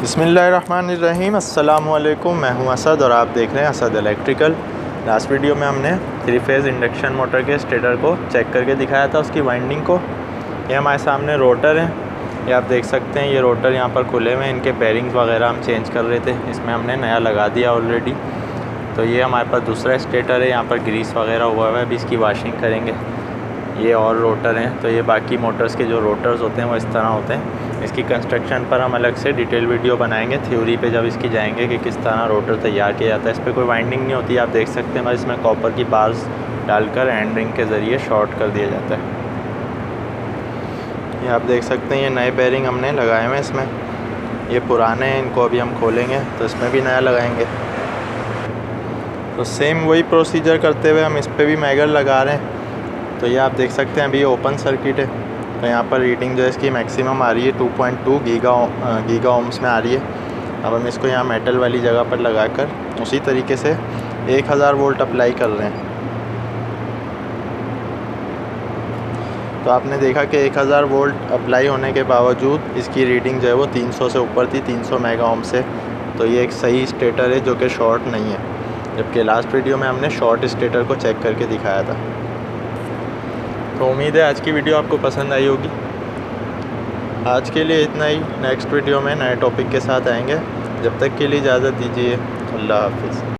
बिस्मिल्लाहिर्रहमानिर्रहीम। अस्सलामुअलैकुम। मैं हूं असद और आप देख रहे हैं असद इलेक्ट्रिकल। लास्ट वीडियो में हमने 3 फेज़ इंडक्शन मोटर के स्टेटर को चेक करके दिखाया था, उसकी वाइंडिंग को। ये हमारे सामने रोटर हैं, ये आप देख सकते हैं। ये रोटर यहाँ पर खुले हुए हैं, इनके बेरिंग्स वगैरह हम चेंज कर रहे थे, इसमें हमने नया लगा दिया ऑलरेडी। तो ये हमारे पास दूसरा स्टेटर है, यहाँ पर ग्रीस वगैरह हुआ है, अभी इसकी वाशिंग करेंगे। ये और रोटर हैं, तो ये बाकी मोटर्स के जो रोटर्स होते हैं वो इस तरह होते हैं। इसकी कंस्ट्रक्शन पर हम अलग से डिटेल वीडियो बनाएंगे, थ्योरी पे जब इसकी जाएंगे कि किस तरह रोटर तैयार किया जाता है। इस पर कोई वाइंडिंग नहीं होती, आप देख सकते हैं। बस इसमें कॉपर की बार्स डालकर एंड रिंग के ज़रिए शॉर्ट कर दिया जाता है। ये आप देख सकते हैं, ये नए बेरिंग हमने लगाए हुए हैं इसमें। ये पुराने हैं, इनको अभी हम खोलेंगे तो इसमें भी नया लगाएंगे। तो सेम वही प्रोसीजर करते हुए हम इस पर भी मैगर लगा रहे हैं। तो ये आप देख सकते हैं, अभी ओपन सर्किट है, तो यहाँ पर रीडिंग जो है इसकी मैक्सिमम आ रही है 2.2 गीगा ओम्स में आ रही है। अब हम इसको यहाँ मेटल वाली जगह पर लगाकर उसी तरीके से 1000 वोल्ट अप्लाई कर रहे हैं। तो आपने देखा कि 1000 वोल्ट अप्लाई होने के बावजूद इसकी रीडिंग जो है वो 300 से ऊपर थी, 300 मेगा ओम से। तो ये एक सही स्टेटर है जो कि शॉर्ट नहीं है, जबकि लास्ट वीडियो में हमने शॉर्ट स्टेटर को चेक करके दिखाया था। तो उम्मीद है आज की वीडियो आपको पसंद आई होगी। आज के लिए इतना ही, नेक्स्ट वीडियो में नए टॉपिक के साथ आएंगे। जब तक के लिए इजाज़त दीजिए। अल्लाह हाफिज़।